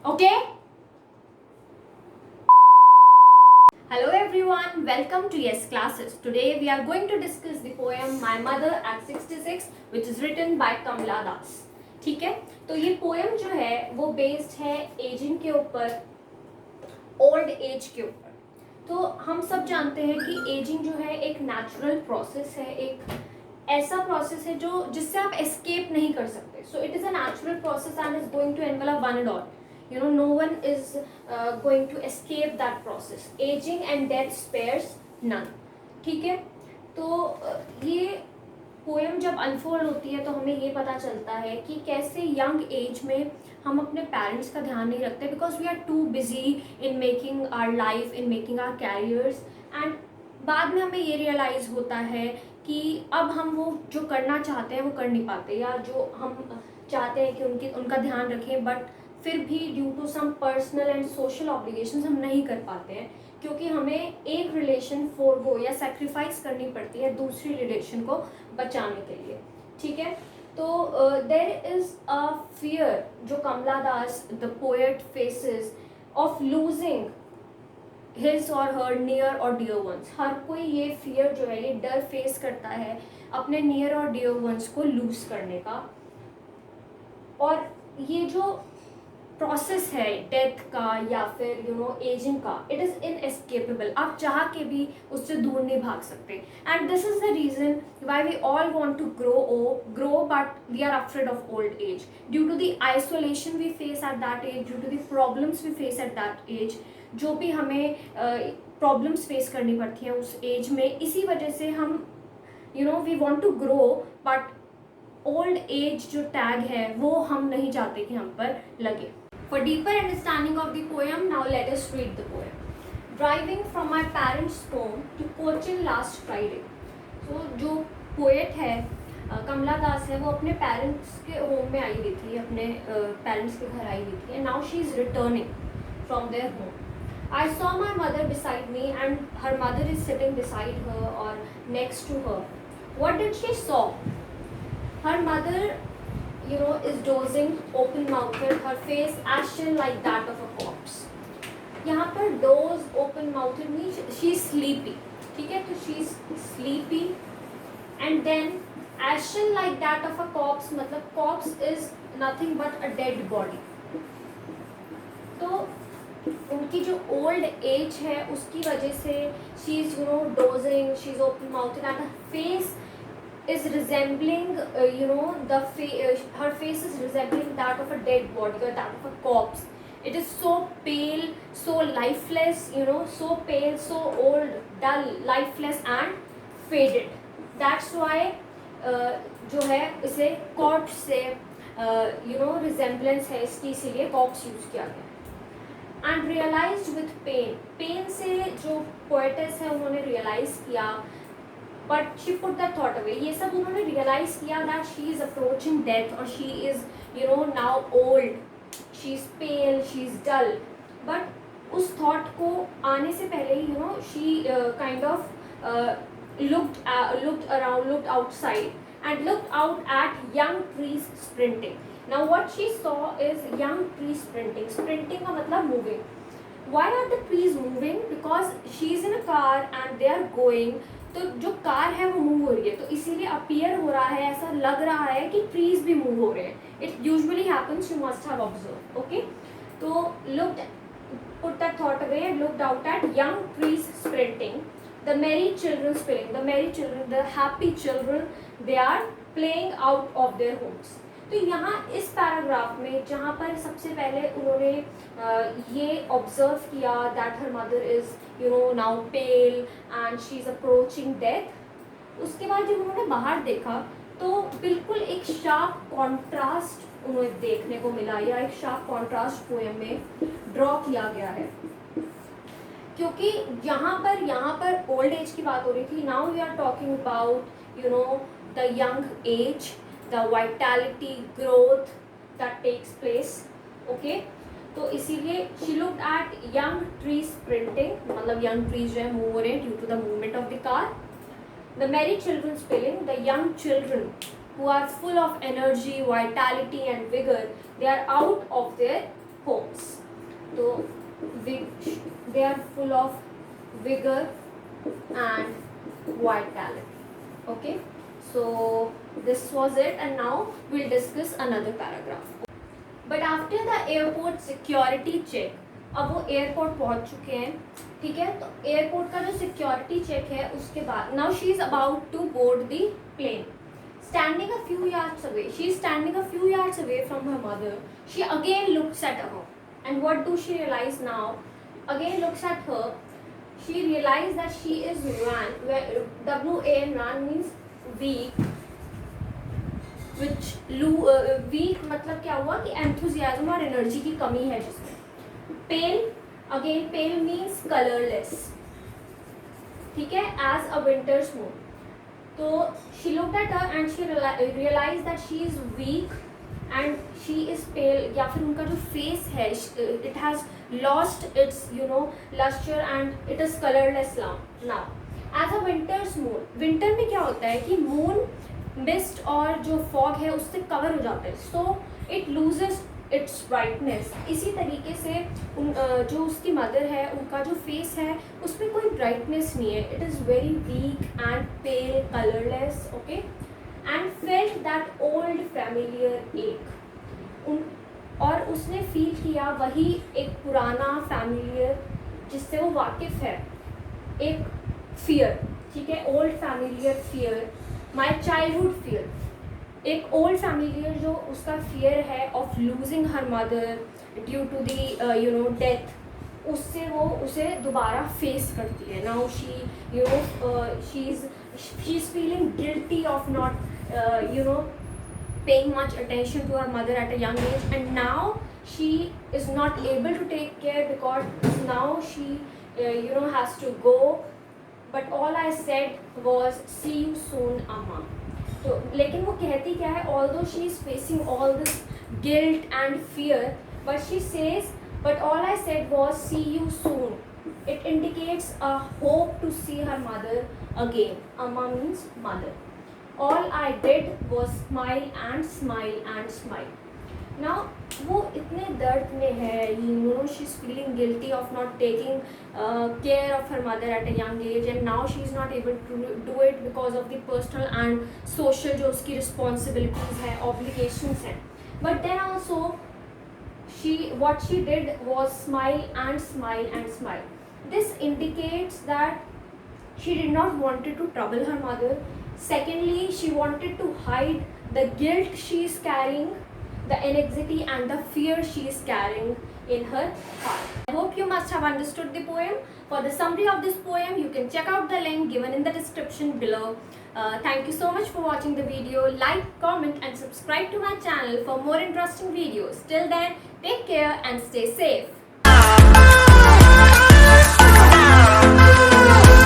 Okay? Hello everyone, welcome to Yes Classes. Today we are going to discuss the poem My Mother at 66 which is written by Kamla Das. ठीक है, तो ये poem जो है वो based है ageing के ऊपर, ओल्ड एज के ऊपर। तो हम सब जानते हैं कि एजिंग जो है एक नेचुरल प्रोसेस है, एक ऐसा प्रोसेस है जो जिससे आप एस्केप नहीं कर सकते। So it is a natural process and is going to envelop one and all. No one is going to escape that process. Aging and death spares none. ठीक है, तो ये पोएम जब अनफोल्ड होती है तो हमें ये पता चलता है कि कैसे यंग एज में हम अपने पेरेंट्स का ध्यान नहीं रखते, because we are too busy in making our life, in making our careers, and बाद में हमें ये रियलाइज़ होता है कि अब हम वो जो करना चाहते हैं वो कर नहीं पाते, या जो हम चाहते हैं कि उनका ध्यान रखें बट फिर भी due to some personal and social obligations हम नहीं कर पाते हैं, क्योंकि हमें एक रिलेशन फोरगो या सेक्रीफाइस करनी पड़ती है दूसरी रिलेशन को बचाने के लिए। ठीक है, तो देयर इज़ अ फियर जो Kamala Das the poet faces of losing his और हर नियर और डियर वंस। हर कोई ये फियर जो है, ये डर फेस करता है अपने नियर और डियर वंस को लूज करने का। और ये जो प्रोसेस है डेथ का या फिर एजिंग का, इट इज़ इनएस्केपेबल। आप चाह के भी उससे दूर नहीं भाग सकते, and this is the reason why we all want to grow but we are afraid of old age due to the isolation we face at that age, due to the problems we face at that age. जो भी हमें problems face करनी पड़ती हैं उस as में, इसी वजह से हम we want to grow but old age जो टैग है वो हम नहीं चाहते कि हम पर लगे। For deeper understanding of the poem, now let us read the poem. Driving from my parents' home to Cochin last Friday. So जो poet है कमला दास है, वो अपने पेरेंट्स के होम में आई हुई थी, अपने पेरेंट्स के घर आई हुई थी, and now she is returning from their home. I saw my mother beside me and her mother is sitting beside her or next to her. What did she saw? Her mother is dozing, open-mouthed, her face ashen like that of a corpse. यहाँ पर doze, open-mouthed means she is sleepy. ठीक है, तो she is sleepy, and then ashen like that of a corpse मतलब corpse is nothing but a dead body. तो उनकी जो old age है उसकी वजह से she is dozing, she is open-mouthed, and her face is resembling her face is resembling that of a dead body or that of a corpse. It is so pale, so lifeless, so pale, so old, dull, lifeless and faded. That's why जो है इसे corpse से resemblance है इसकी, इसीलिए corpse use किया गया। And realized with pain से जो poetess है उन्होंने realize किया, but she put that thought away. ये सब उन्होंने रियलाइज किया that she is approaching death और she is now old, she is pale, she is dull. But उस थॉट को आने से पहले ही she kind of looked around, looked outside and looked out at young trees sprinting. Now what she saw is young trees sprinting. Sprinting का मतलब moving. Why are the trees moving? Because she is in a car and they are going. तो जो car है वो move हो रही है, तो इसीलिए अपीयर हो रहा है, ऐसा लग रहा है कि ट्रीज भी मूव हो रहे हैं। It usually happens, you must have observe. Okay, तो looked, put that thought away and looked out at young trees sprinting, the merry children spilling, the merry children, the happy children, they are playing out of their homes. तो यहाँ इस paragraph में जहाँ पर सबसे पहले उन्होंने ये ऑब्जर्व किया that her mother is now pale and she is approaching death, उसके बाद जब उन्होंने बाहर देखा तो बिल्कुल एक शार्प कॉन्ट्रास्ट उन्हें देखने को मिला, या एक शार्प कॉन्ट्रास्ट पोएम में ड्रॉ किया गया है। क्योंकि यहाँ पर ओल्ड एज की बात हो रही थी, now we are talking about the young age, the vitality, growth that takes place. Okay, तो इसीलिए she looked at young trees sprinting, मतलब young trees जो है move हो रहे हैं due to the movement of the car. The merry children spilling, the young children who are full of energy, vitality and vigor, they are out of their homes. So they are full of vigor and vitality. Okay, so this was it, and now we'll discuss another paragraph. But after the airport security check, अब वो airport पहुंच चुके हैं, ठीक है. तो airport का जो सिक्योरिटी चेक है उसके बाद now she is about to board the plane. Standing a few yards away, she is standing a few yards away from her mother. She again looks at her, and what do she realize now? Again looks at her. She realized that she is wan. WAN, wan means weak. Which weak मतलब क्या हुआ कि enthusiasm और energy की कमी है जिसमें. Pale, again pale means colorless. ठीक है, as a winter's moon. तो she looked at her and she realized that she is weak and she is pale, या फिर उनका जो face है it has lost its luster and it is colorless now. As a winter's moon, winter में क्या होता है कि moon mist और जो fog है उससे cover हो जाता है, so it loses its brightness. इसी तरीके से जो उसकी मदर है उनका जो फेस है उसमें कोई ब्राइटनेस नहीं है. It is very weak and pale, colourless. Okay, and felt that old familiar एक. और उसने फील किया वही एक पुराना फैमिलियर जिससे वो वाकिफ़ है, एक फियर. ठीक है, old familiar fear, my childhood fear. एक ओल्ड फैमिलियर जो उसका फियर है of losing her mother due to the death, उससे वो उसे दोबारा फेस करती है. Now she is feeling guilty of not paying much attention to her mother at a young age, and now she is not able to take care because now she has to go. But all I said was see you soon, Amma. तो लेकिन वो कहती क्या है, although she is facing all this guilt and fear, but she says, but all I said was see you soon. It indicates a hope to see her mother again. Amma means mother. All I did was smile and smile and smile. Now वो इतने दर्द में है, she is feeling guilty of not taking care of her mother at a young age, and now she is not able to do it because of the personal and social जो उसकी responsibilities हैं, obligations हैं. But then also what she did was smile and smile and smile. This indicates that she did not wanted to trouble her mother. Secondly, she wanted to hide the guilt she is carrying, the anxiety and the fear she is carrying in her heart. I hope you must have understood the poem. For the summary of this poem, you can check out the link given in the description below. Thank you so much for watching the video. Like, comment and subscribe to my channel for more interesting videos. Till then, take care and stay safe.